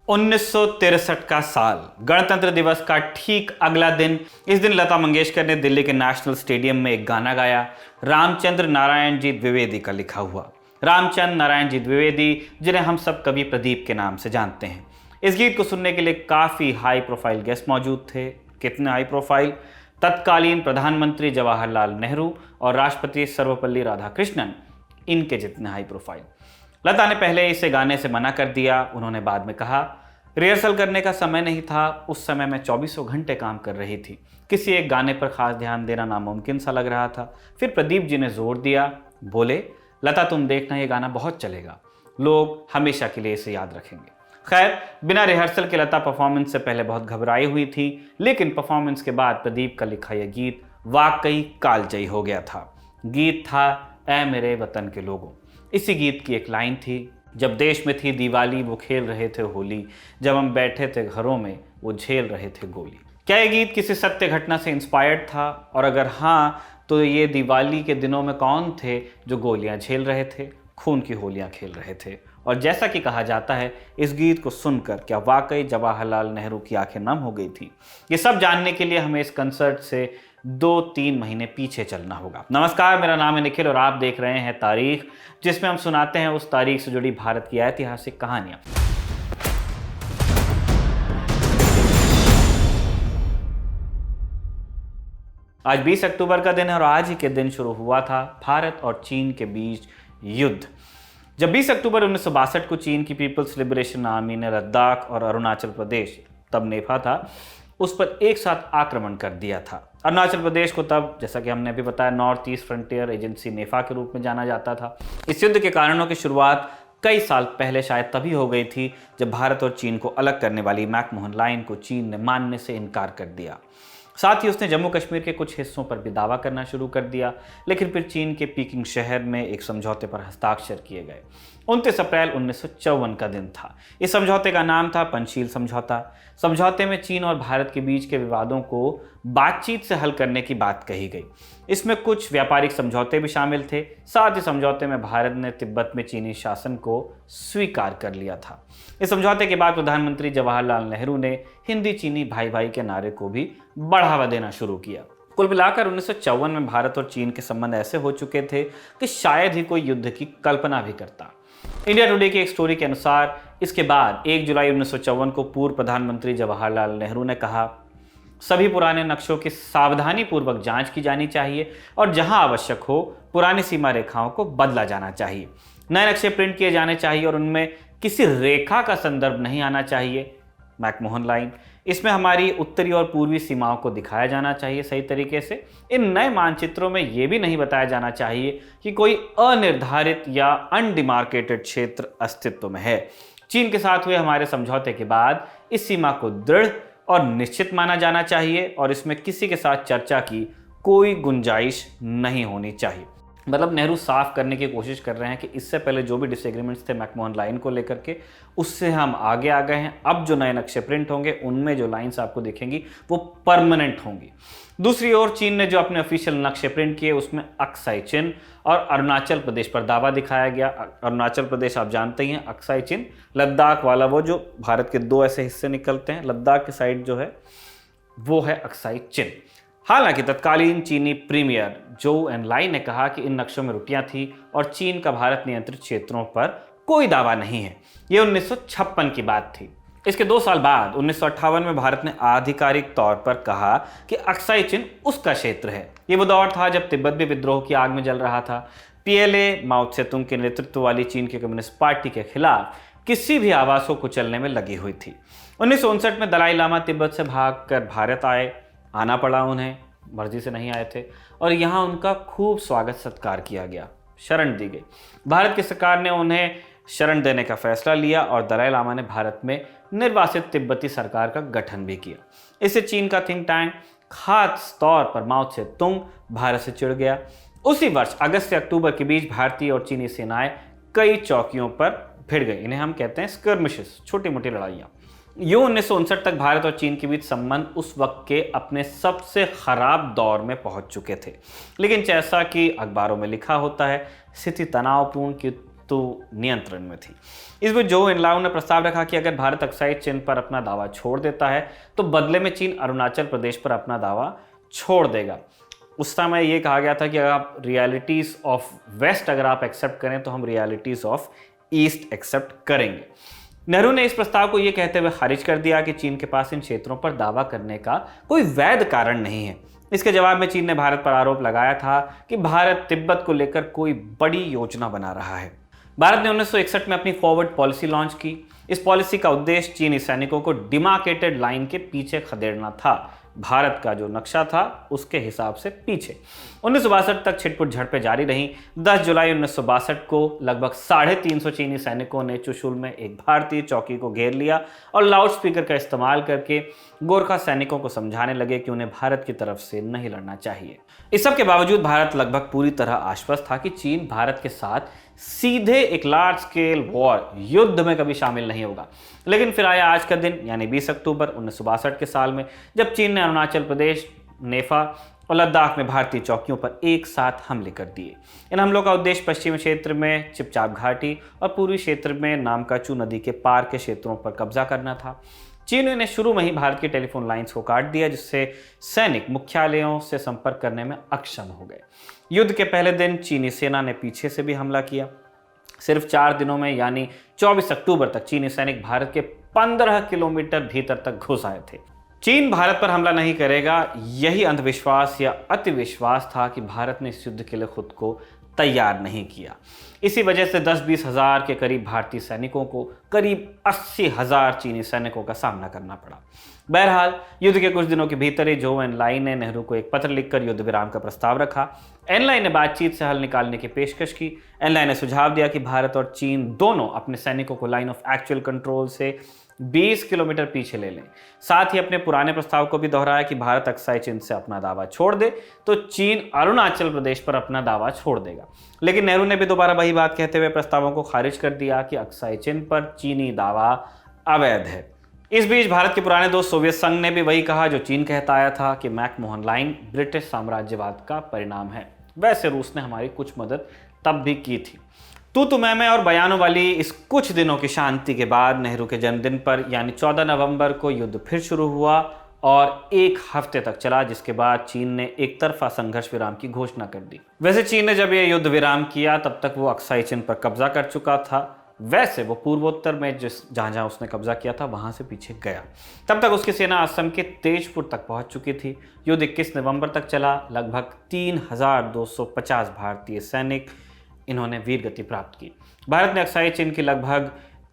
1963 का साल, गणतंत्र दिवस का ठीक अगला दिन। इस दिन लता मंगेशकर ने दिल्ली के नेशनल स्टेडियम में एक गाना गाया, रामचंद्र नारायण जी द्विवेदी का लिखा हुआ। रामचंद्र नारायण जी द्विवेदी, जिन्हें हम सब कवि प्रदीप के नाम से जानते हैं। इस गीत को सुनने के लिए काफ़ी हाई प्रोफाइल गेस्ट मौजूद थे। कितने हाई प्रोफाइल? तत्कालीन प्रधानमंत्री जवाहरलाल नेहरू और राष्ट्रपति सर्वपल्ली राधाकृष्णन, इनके जितने हाई प्रोफाइल। लता ने पहले इसे गाने से मना कर दिया। उन्होंने बाद में कहा, रिहर्सल करने का समय नहीं था, उस समय मैं 24 घंटे काम कर रही थी, किसी एक गाने पर खास ध्यान देना नामुमकिन सा लग रहा था। फिर प्रदीप जी ने जोर दिया, बोले, लता तुम देखना, ये गाना बहुत चलेगा, लोग हमेशा के लिए इसे याद रखेंगे। खैर, बिना रिहर्सल के लता परफॉर्मेंस से पहले बहुत घबराई हुई थी, लेकिन परफॉर्मेंस के बाद प्रदीप का लिखा यह गीत वाकई कालजयी हो गया था। गीत था ऐ मेरे वतन के लोगों। इसी गीत की एक लाइन थी, जब देश में थी दिवाली वो खेल रहे थे होली, जब हम बैठे थे घरों में वो झेल रहे थे गोली। क्या ये गीत किसी सत्य घटना से इंस्पायर्ड था? और अगर हाँ, तो ये दिवाली के दिनों में कौन थे जो गोलियां झेल रहे थे, खून की होलियां खेल रहे थे? और जैसा कि कहा जाता है, इस गीत को सुनकर क्या वाकई जवाहरलाल नेहरू की आंखें नम हो गई थी? ये सब जानने के लिए हमें इस कंसर्ट से 2-3 महीने पीछे चलना होगा। नमस्कार, मेरा नाम है निखिल और आप देख रहे हैं तारीख, जिसमें हम सुनाते हैं उस तारीख से जुड़ी भारत की ऐतिहासिक कहानियां। आज 20 अक्टूबर का दिन है और आज ही के दिन शुरू हुआ था भारत और चीन के बीच युद्ध। जब 20 अक्टूबर 1962 को चीन की पीपल्स लिबरेशन आर्मी ने लद्दाख और अरुणाचल प्रदेश, तब नेफा था, उस पर एक साथ आक्रमण कर दिया था। अरुणाचल प्रदेश को तब, जैसा कि हमने अभी बताया, नॉर्थ ईस्ट फ्रंटियर एजेंसी नेफा के रूप में जाना जाता था। इस युद्ध के कारणों की शुरुआत कई साल पहले शायद तभी हो गई थी जब भारत और चीन को अलग करने वाली मैकमोहन लाइन को चीन ने मानने से इनकार कर दिया। साथ ही उसने जम्मू कश्मीर के कुछ हिस्सों पर भी दावा करना शुरू कर दिया, लेकिन फिर चीन के पीकिंग शहर में एक समझौते पर हस्ताक्षर किए गए। 29 अप्रैल 1954 का दिन था। इस समझौते का नाम था पंचशील समझौता। समझौते में चीन और भारत के बीच के विवादों को बातचीत से हल करने की बात कही गई। इसमें कुछ व्यापारिक समझौते भी शामिल थे। साथ ही समझौते में भारत ने तिब्बत में चीनी शासन को स्वीकार कर लिया था। इस समझौते के बाद प्रधानमंत्री जवाहरलाल नेहरू ने हिंदी चीनी भाई भाई के नारे को भी बढ़ावा देना शुरू किया। कुल मिलाकर 1954 में भारत और चीन के संबंध ऐसे हो चुके थे कि शायद ही कोई युद्ध की कल्पना भी करता। इंडिया टुडे की एक स्टोरी के अनुसार इसके बाद 1 जुलाई 1954 को पूर्व प्रधानमंत्री जवाहरलाल नेहरू ने कहा, सभी पुराने नक्शों की सावधानी पूर्वक जांच की जानी चाहिए और जहां आवश्यक हो पुरानी सीमा रेखाओं को बदला जाना चाहिए। नए नक्शे प्रिंट किए जाने चाहिए और उनमें किसी रेखा का संदर्भ नहीं आना चाहिए, मैकमोहन लाइन। इसमें हमारी उत्तरी और पूर्वी सीमाओं को दिखाया जाना चाहिए सही तरीके से। इन नए मानचित्रों में यह भी नहीं बताया जाना चाहिए कि कोई अनिर्धारित या अनडिमार्केटेड क्षेत्र अस्तित्व में है। चीन के साथ हुए हमारे समझौते के बाद इस सीमा को दृढ़ और निश्चित माना जाना चाहिए और इसमें किसी के साथ चर्चा की कोई गुंजाइश नहीं होनी चाहिए। मतलब नेहरू साफ करने की कोशिश कर रहे हैं कि इससे पहले जो भी डिसएग्रीमेंट्स थे मैकमोहन लाइन को लेकर के, उससे हम आगे आ गए हैं। अब जो नए नक्शे प्रिंट होंगे उनमें जो लाइंस आपको दिखेंगी वो परमानेंट होंगी। दूसरी ओर चीन ने जो अपने ऑफिशियल नक्शे प्रिंट किए उसमें अक्साई चिन्ह और अरुणाचल प्रदेश पर दावा दिखाया गया। अरुणाचल प्रदेश आप जानते ही हैं, अक्साई चिन्ह लद्दाख वाला, वो जो भारत के 2 ऐसे हिस्से निकलते हैं, लद्दाख की साइड जो है वो है अक्साई चिन्ह। हालांकि तत्कालीन चीनी प्रीमियर जोऊ एनलाई ने कहा कि इन नक्शों में त्रुटियां थी और चीन का भारत नियंत्रित क्षेत्रों पर कोई दावा नहीं है। यह 1956 की बात थी। इसके 2 साल बाद 1958 में भारत ने आधिकारिक तौर पर कहा कि अक्साई चिन्ह उसका क्षेत्र है। ये वो दौर था जब तिब्बत भी विद्रोह की आग में जल रहा था। पीएलए माओ त्से-तुंग के नेतृत्व वाली चीन की कम्युनिस्ट पार्टी के खिलाफ किसी भी आवाज को कुचलने में लगी हुई थी। 1959 में दलाई लामा तिब्बत से भागकर भारत आना पड़ा उन्हें, मर्जी से नहीं आए थे, और यहाँ उनका खूब स्वागत सत्कार किया गया, शरण दी गई। भारत की सरकार ने उन्हें शरण देने का फैसला लिया और दलाई लामा ने भारत में निर्वासित तिब्बती सरकार का गठन भी किया। इससे चीन का थिंक टैंक खास तौर पर माओ त्से-तुंग भारत से चिढ़ गया। उसी वर्ष अगस्त से अक्टूबर के बीच भारतीय और चीनी सेनाएं कई चौकियों पर भिड़ गई। इन्हें हम कहते हैं स्कर्मिशेस, छोटी मोटी लड़ाइयाँ। यूं 1959 तक भारत और चीन के बीच संबंध उस वक्त के अपने सबसे खराब दौर में पहुंच चुके थे। लेकिन जैसा कि अखबारों में लिखा होता है, स्थिति तनावपूर्ण तो नियंत्रण में थी। इस बीच जो एनलाओ ने प्रस्ताव रखा कि अगर भारत अक्साई चिन पर अपना दावा छोड़ देता है तो बदले में चीन अरुणाचल प्रदेश पर अपना दावा छोड़ देगा। उस समय ये कहा गया था कि अगर आप रियलिटीज ऑफ वेस्ट अगर आप एक्सेप्ट करें तो हम रियलिटीज ऑफ ईस्ट एक्सेप्ट करेंगे। नेहरू ने इस प्रस्ताव को यह कहते हुए खारिज कर दिया कि चीन के पास इन क्षेत्रों पर दावा करने का कोई वैध कारण नहीं है। इसके जवाब में चीन ने भारत पर आरोप लगाया था कि भारत तिब्बत को लेकर कोई बड़ी योजना बना रहा है। भारत ने 1961 में अपनी फॉरवर्ड पॉलिसी लॉन्च की। इस पॉलिसी का उद्देश्य चीनी सैनिकों को डिमार्केटेड लाइन के पीछे खदेड़ना था, भारत का जो नक्शा था उसके हिसाब से पीछे। 1962 तक छिटपुट झड़पें जारी रहीं। 10 जुलाई 1962 को लगभग 350 चीनी सैनिकों ने चुशुल में एक भारतीय चौकी को घेर लिया और लाउडस्पीकर का इस्तेमाल करके गोरखा सैनिकों को समझाने लगे कि उन्हें भारत की तरफ से नहीं लड़ना चाहिए। इस सब के बावजूद भारत लगभग पूरी तरह आश्वस्त था कि चीन भारत के साथ सीधे एक लार्ज स्केल वॉर युद्ध में कभी शामिल नहीं होगा। लेकिन फिर आया आज का दिन यानी 20 अक्टूबर 1962 के साल में, जब चीन ने अरुणाचल प्रदेश, नेफा और लद्दाख में भारतीय चौकियों पर एक साथ हमले कर दिए। इन हमलों का उद्देश्य पश्चिमी क्षेत्र में चिपचाप घाटी और पूर्वी क्षेत्र में नामकाचू नदी के पार के क्षेत्रों पर कब्जा करना था। चीन ने शुरू में ही भारत की टेलीफोन लाइंस को काट दिया, जिससे सैनिक मुख्यालयों से संपर्क करने में अक्षम हो गए। युद्ध के पहले दिन चीनी सेना ने पीछे से भी हमला किया। सिर्फ 4 दिनों में यानी 24 अक्टूबर तक चीनी सैनिक भारत के 15 किलोमीटर भीतर तक घुस आए थे। चीन भारत पर हमला नहीं करेगा, यही अंधविश्वास या अतिविश्वास था कि भारत ने इस युद्ध के लिए खुद को तैयार नहीं किया। इसी वजह से 10-20 हज़ार के करीब भारतीय सैनिकों को करीब 80,000 चीनी सैनिकों का सामना करना पड़ा। बहरहाल युद्ध के कुछ दिनों के भीतर ही जो एनलाई ने नेहरू को एक पत्र लिखकर युद्ध विराम का प्रस्ताव रखा। एनलाई ने बातचीत से हल निकालने की पेशकश की। एनलाई ने सुझाव दिया कि भारत और चीन दोनों अपने सैनिकों को लाइन ऑफ एक्चुअल कंट्रोल से 20 किलोमीटर पीछे ले लें। साथ ही अपने पुराने प्रस्ताव को भी दोहराया कि भारत अक्साई चिन से अपना दावा छोड़ दे तो चीन अरुणाचल प्रदेश पर अपना दावा छोड़ देगा। लेकिन नेहरू ने भी दोबारा वही बात कहते हुए प्रस्तावों को खारिज कर दिया कि अक्साई चिन पर चीनी दावा अवैध है। इस बीच भारत के पुराने दोस्त सोवियत संघ ने भी वही कहा जो चीन कहता आया था कि मैकमोहन लाइन ब्रिटिश साम्राज्यवाद का परिणाम है। वैसे रूस ने हमारी कुछ मदद तब भी की थी। तू मैं और बयानों वाली इस कुछ दिनों की शांति के बाद नेहरू के जन्मदिन पर यानी 14 नवंबर को युद्ध फिर शुरू हुआ और 1 हफ्ते तक चला, जिसके बाद चीन ने एक तरफा संघर्ष विराम की घोषणा कर दी। वैसे चीन ने जब यह युद्ध विराम किया तब तक वो अक्साई चिन पर कब्जा कर चुका था। वैसे वो पूर्वोत्तर में जहां उसने कब्जा किया था वहां से पीछे गया। तब तक उसकी सेना असम के तेजपुर तक पहुंच चुकी थी। युद्ध 21 नवंबर तक चला। लगभग 3250 भारतीय सैनिक इन्होंने वीर गति प्राप्त की। भारत ने अक्साई चिन की लगभग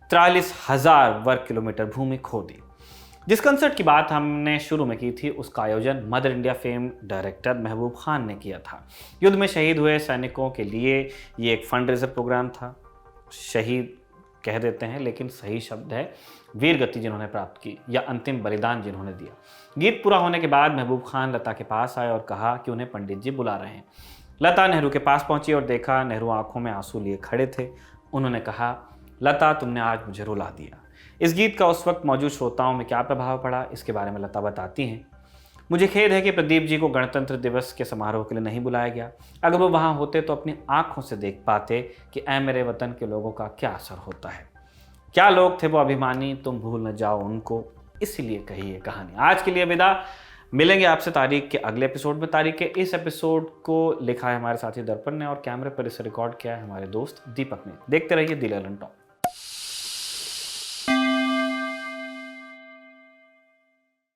43,000 वर्ग किलोमीटर भूमि खो दी। जिस कंसर्ट की बात हमने शुरू में की थी उसका आयोजन mother India fame director Mehboob Khan ने किया था। युद्ध में शहीद हुए सैनिकों के लिए ये एक फंड रेजर प्रोग्राम था। शहीद कह देते हैं लेकिन सही शब्द है वीर गति जिन्होंने प्राप्त की या अंतिम बलिदान जिन्होंने दिया। गीत पूरा होने के बाद महबूब खान लता के पास आए और कहा कि उन्हें पंडित जी बुला रहे हैं। लता नेहरू के पास पहुंची और देखा नेहरू आंखों में आंसू लिए खड़े थे। उन्होंने कहा, लता तुमने आज मुझे रुला दिया। इस गीत का उस वक्त मौजूद श्रोताओं में क्या प्रभाव पड़ा, इसके बारे में लता बताती हैं। मुझे खेद है कि प्रदीप जी को गणतंत्र दिवस के समारोह के लिए नहीं बुलाया गया। अगर वो वहाँ होते तो अपनी आंखों से देख पाते कि ऐ मेरे वतन के लोगों का क्या असर होता है। क्या लोग थे वो अभिमानी, तुम भूल न जाओ उनको, इसीलिए कही ये कहानी। आज के लिए विदा, मिलेंगे आपसे तारीख के अगले एपिसोड में। तारीख के इस एपिसोड को लिखा है हमारे साथी दर्पण ने और कैमरे पर इसे रिकॉर्ड किया है हमारे दोस्त दीपक ने। देखते रहिए दी ललन टॉक।